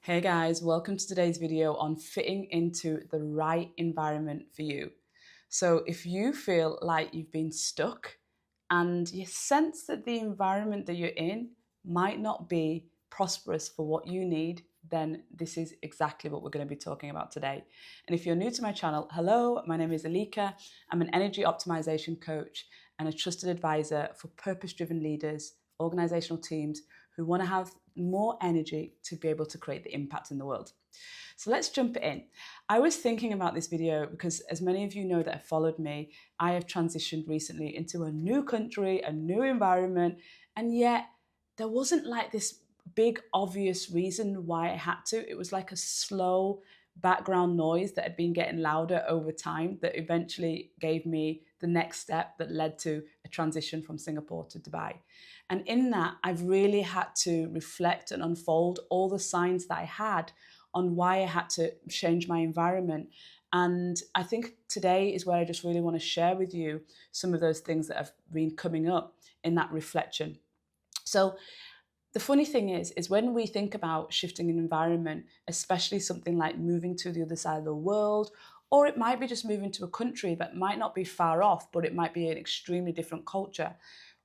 Hey guys, welcome to today's video on fitting into the right environment for you. So if you feel like you've been stuck and you sense that the environment that you're in might not be prosperous for what you need, then this is exactly what we're going to be talking about today. And if you're new to my channel, hello, my name is Elika. I'm an energy optimization coach and a trusted advisor for purpose-driven leaders, organizational teams who want to have more energy to be able to create the impact in the world. So let's jump in. I was thinking about this video because, as many of you know that have followed me, I have transitioned recently into a new country, a new environment, and yet there wasn't like this big obvious reason why I had to. It was like a slow background noise that had been getting louder over time that eventually gave me the next step that led to a transition from Singapore to Dubai. And in that, I've really had to reflect and unfold all the signs that I had on why I had to change my environment. And I think today is where I just really want to share with you some of those things that have been coming up in that reflection. So the funny thing is when we think about shifting an environment, especially something like moving to the other side of the world, or it might be just moving to a country that might not be far off, but it might be an extremely different culture.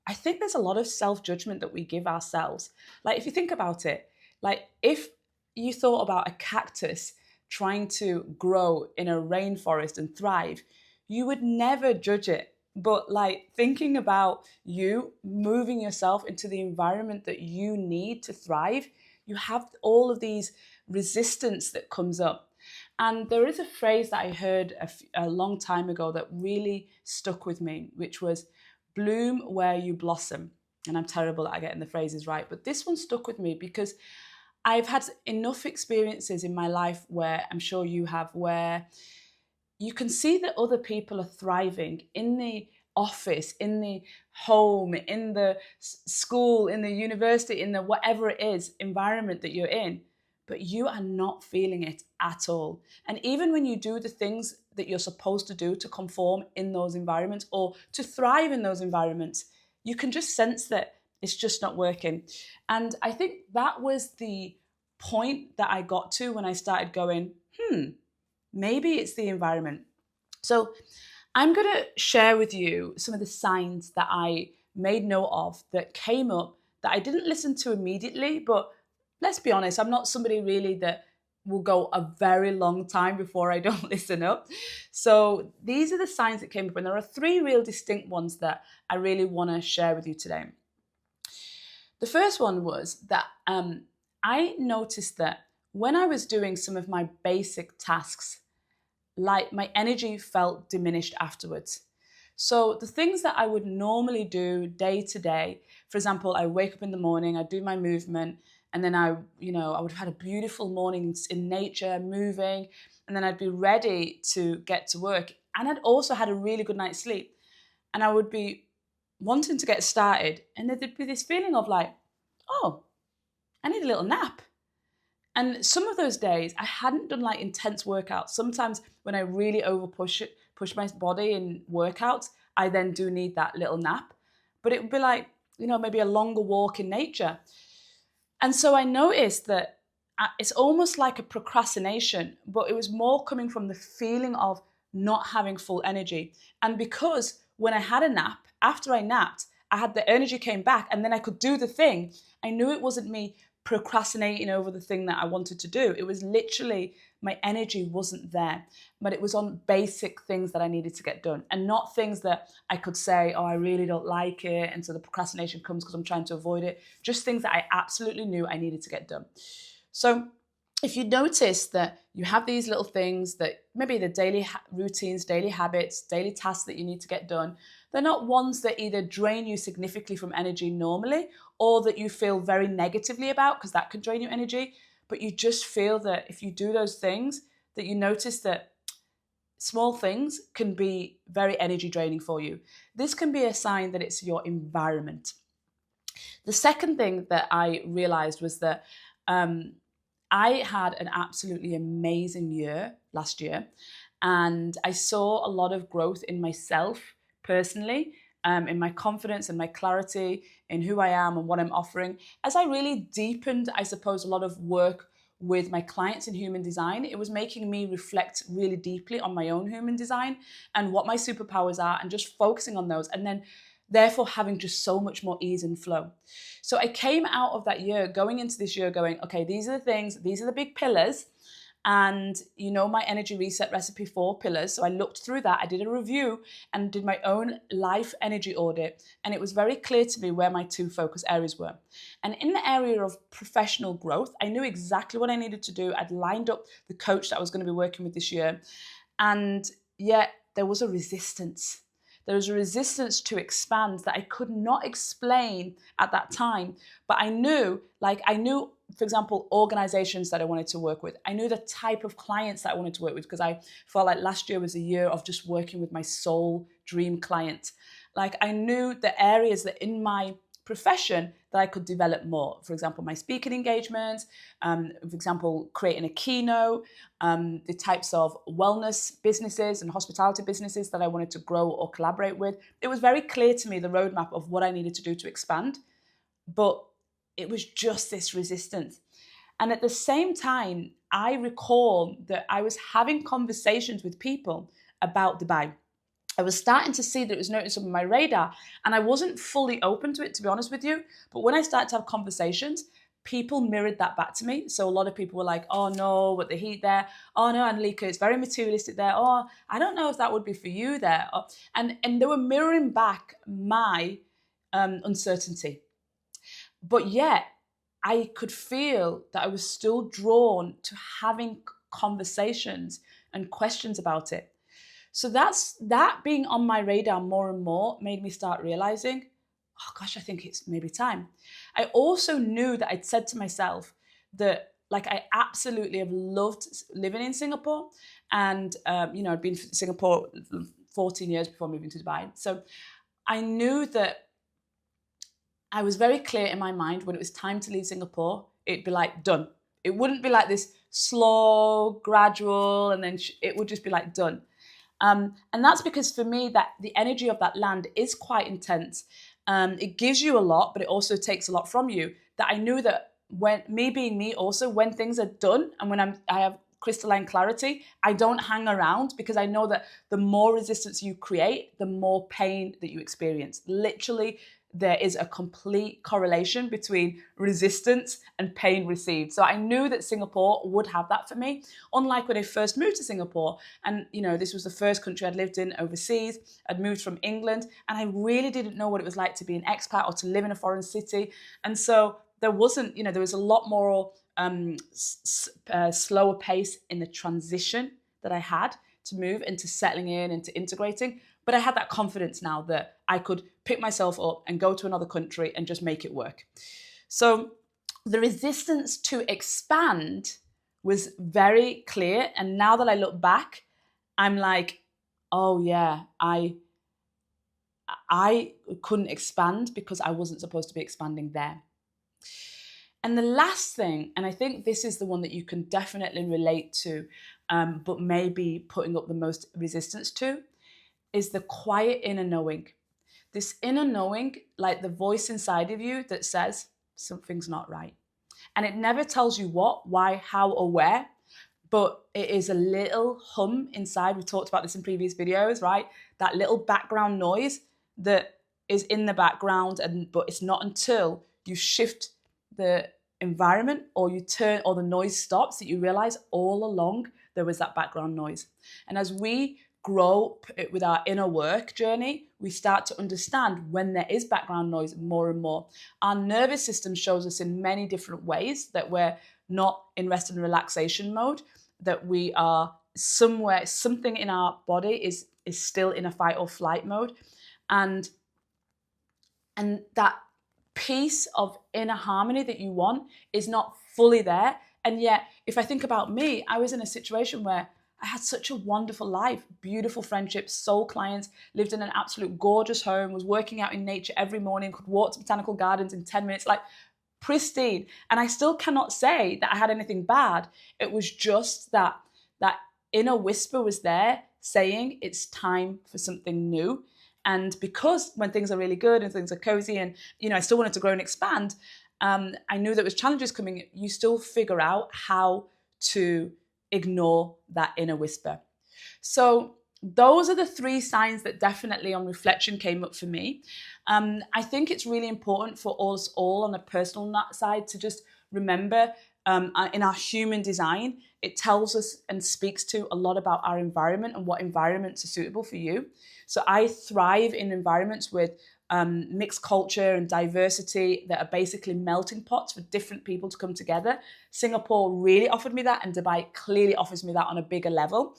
I think there's a lot of self-judgment that we give ourselves. Like if you think about it, like if you thought about a cactus trying to grow in a rainforest and thrive, you would never judge it. But like thinking about you moving yourself into the environment that you need to thrive, you have all of these resistance that comes up. And there is a phrase that I heard a long time ago that really stuck with me, which was bloom where you blossom. And I'm terrible at getting the phrases right, but this one stuck with me because I've had enough experiences in my life where I'm sure you have, where you can see that other people are thriving in the office, in the home, in the school, in the university, in the whatever it is environment that you're in, but you are not feeling it at all. And even when you do the things that you're supposed to do to conform in those environments or to thrive in those environments, you can just sense that it's just not working. And I think that was the point that I got to when I started going, maybe it's the environment. So I'm going to share with you some of the signs that I made note of that came up that I didn't listen to immediately, but let's be honest, I'm not somebody really that will go a very long time before I don't listen up. So these are the signs that came up, and there are three real distinct ones that I really want to share with you today. The first one was that I noticed that when I was doing some of my basic tasks, like my energy felt diminished afterwards. So the things that I would normally do day to day, for example, I wake up in the morning, I do my movement, and then I would have had a beautiful morning in nature, moving, and then I'd be ready to get to work. And I'd also had a really good night's sleep. And I would be wanting to get started, and there'd be this feeling of like, oh, I need a little nap. And some of those days I hadn't done like intense workouts. Sometimes when I really push my body in workouts, I then do need that little nap. But it would be like, maybe a longer walk in nature. And so I noticed that it's almost like a procrastination, but it was more coming from the feeling of not having full energy. And because when I had a nap, after I napped, I had the energy came back and then I could do the thing. I knew it wasn't me procrastinating over the thing that I wanted to do. It was literally my energy wasn't there, but it was on basic things that I needed to get done and not things that I could say, oh, I really don't like it. And so the procrastination comes because I'm trying to avoid it. Just things that I absolutely knew I needed to get done. So if you notice that you have these little things that maybe the daily routines, daily habits, daily tasks that you need to get done, they're not ones that either drain you significantly from energy normally or that you feel very negatively about because that can drain your energy. But you just feel that if you do those things, that you notice that small things can be very energy draining for you. This can be a sign that it's your environment. The second thing that I realized was that I had an absolutely amazing year last year, and I saw a lot of growth in myself personally, in my confidence and my clarity in who I am and what I'm offering, as I really deepened, I suppose, a lot of work with my clients in human design, it was making me reflect really deeply on my own human design and what my superpowers are, and just focusing on those, and then therefore having just so much more ease and flow. So I came out of that year, going into this year going, okay, these are the things, these are the big pillars. And you know my energy reset recipe, 4 pillars. So I looked through that, I did a review and did my own life energy audit. And it was very clear to me where my 2 focus areas were. And in the area of professional growth, I knew exactly what I needed to do. I'd lined up the coach that I was going to be working with this year. And yet there was a resistance. There was a resistance to expand that I could not explain at that time. But I knew, for example, organizations that I wanted to work with. I knew the type of clients that I wanted to work with, because I felt like last year was a year of just working with my soul dream client. Like, I knew the areas that in my profession that I could develop more. For example, my speaking engagements, for example, creating a keynote, the types of wellness businesses and hospitality businesses that I wanted to grow or collaborate with. It was very clear to me, the roadmap of what I needed to do to expand, but it was just this resistance. And at the same time, I recall that I was having conversations with people about Dubai. I was starting to see that it was noticed on my radar, and I wasn't fully open to it, to be honest with you. But when I started to have conversations, people mirrored that back to me. So a lot of people were like, oh no, what the heat there. Oh no, Elika, it's very materialistic there. Oh, I don't know if that would be for you there. And they were mirroring back my uncertainty. But yet I could feel that I was still drawn to having conversations and questions about it. So that being on my radar more and more made me start realizing, oh gosh, I think it's maybe time. I also knew that I'd said to myself that, like, I absolutely have loved living in Singapore. And, I'd been in Singapore 14 years before moving to Dubai. So I knew that I was very clear in my mind when it was time to leave Singapore, it'd be like, done. It wouldn't be like this slow, gradual, and then it would just be like, done. And that's because for me, that the energy of that land is quite intense. It gives you a lot, but it also takes a lot from you. That I knew that when me being me, also when things are done and when I have crystalline clarity, I don't hang around, because I know that the more resistance you create, the more pain that you experience. Literally, there is a complete correlation between resistance and pain received. So I knew that Singapore would have that for me. Unlike when I first moved to Singapore, and this was the first country I'd lived in overseas. I'd moved from England, and I really didn't know what it was like to be an expat or to live in a foreign city. And so there wasn't, there was a lot more slower pace in the transition that I had to move into settling in, into integrating. But I had that confidence now that I could pick myself up and go to another country and just make it work. So the resistance to expand was very clear. And now that I look back, I'm like, oh yeah, I couldn't expand because I wasn't supposed to be expanding there. And the last thing, and I think this is the one that you can definitely relate to, but maybe putting up the most resistance to, is the quiet inner knowing. This inner knowing, like the voice inside of you that says something's not right. And it never tells you what, why, how, or where, but it is a little hum inside. We talked about this in previous videos, right? That little background noise that is in the background, but it's not until you shift the environment or you turn, or the noise stops, that you realize all along there was that background noise. And as we grow with our inner work journey, we start to understand when there is background noise more and more. Our nervous system shows us in many different ways that we're not in rest and relaxation mode, that we are somewhere, something in our body is still in a fight or flight mode. And that piece of inner harmony that you want is not fully there. And yet, if I think about me, I was in a situation where I had such a wonderful life, beautiful friendships, soul clients, lived in an absolute gorgeous home, was working out in nature every morning, could walk to botanical gardens in 10 minutes, like pristine. And I still cannot say that I had anything bad. It was just that inner whisper was there saying it's time for something new. And because when things are really good and things are cozy and, I still wanted to grow and expand, I knew there was challenges coming, you still figure out how to ignore that inner whisper. So those are the 3 signs that definitely on reflection came up for me. I think it's really important for us all on a personal side to just remember in our human design, it tells us and speaks to a lot about our environment and what environments are suitable for you. So I thrive in environments with mixed culture and diversity that are basically melting pots for different people to come together. Singapore really offered me that, and Dubai clearly offers me that on a bigger level.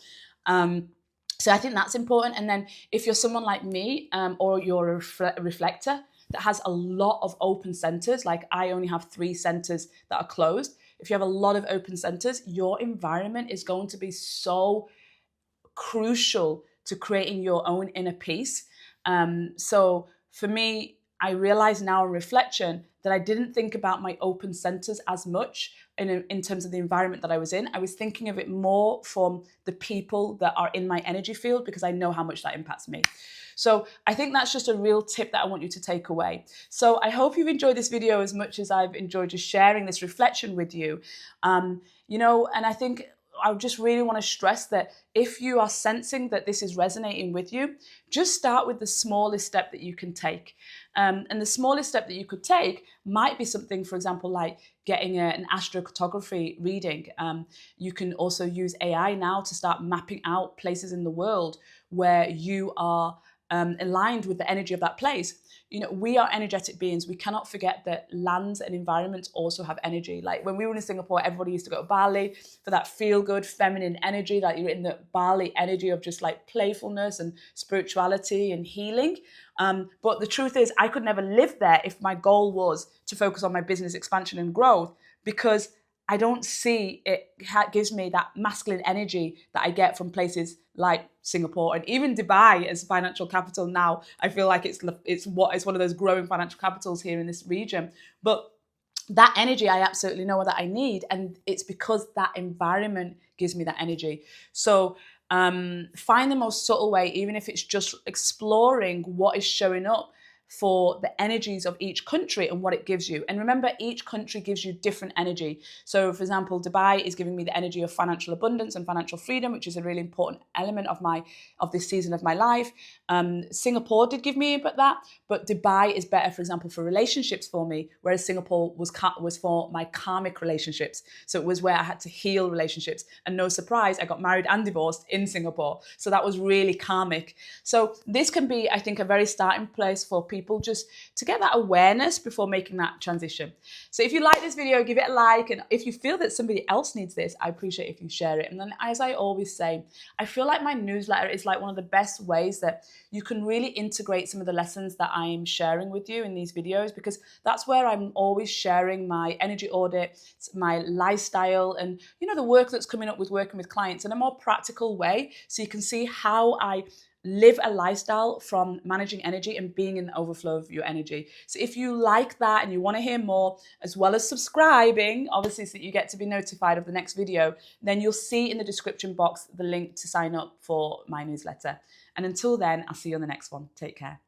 So I think that's important. And then if you're someone like me, or you're a reflector that has a lot of open centers, like I only have 3 centers that are closed. If you have a lot of open centers, your environment is going to be so crucial to creating your own inner peace. So for me, I realize now in reflection that I didn't think about my open centers as much in terms of the environment that I was in. I was thinking of it more from the people that are in my energy field, because I know how much that impacts me. So I think that's just a real tip that I want you to take away. So I hope you've enjoyed this video as much as I've enjoyed just sharing this reflection with you. And I think I just really want to stress that if you are sensing that this is resonating with you, just start with the smallest step that you can take. And the smallest step that you could take might be something, for example, like getting an astrocartography reading. You can also use AI now to start mapping out places in the world where you are aligned with the energy of that place. We are energetic beings. We cannot forget that lands and environments also have energy. Like when we were in Singapore, everybody used to go to Bali for that feel-good feminine energy, like you're in the Bali energy of just like playfulness and spirituality and healing. But the truth is, I could never live there if my goal was to focus on my business expansion and growth, because I don't see it gives me that masculine energy that I get from places like Singapore and even Dubai as financial capital now. I feel like it's one of those growing financial capitals here in this region. But that energy, I absolutely know that I need, and it's because that environment gives me that energy. So find the most subtle way, even if it's just exploring what is showing up for the energies of each country and what it gives you. And remember, each country gives you different energy. So for example, Dubai is giving me the energy of financial abundance and financial freedom, which is a really important element of this season of my life. Singapore did give me that, but Dubai is better, for example, for relationships for me, whereas Singapore was for my karmic relationships. So it was where I had to heal relationships. And no surprise, I got married and divorced in Singapore. So that was really karmic. So this can be, I think, a very starting place for people just to get that awareness before making that transition. So if you like this video, give it a like. And if you feel that somebody else needs this, I appreciate if you share it. And then, as I always say, I feel like my newsletter is like one of the best ways that you can really integrate some of the lessons that I'm sharing with you in these videos, because that's where I'm always sharing my energy audit, my lifestyle, and the work that's coming up with working with clients in a more practical way, so you can see how I live a lifestyle from managing energy and being in the overflow of your energy. So if you like that and you want to hear more, as well as subscribing, obviously, so that you get to be notified of the next video, then you'll see in the description box the link to sign up for my newsletter. And until then, I'll see you on the next one. Take care.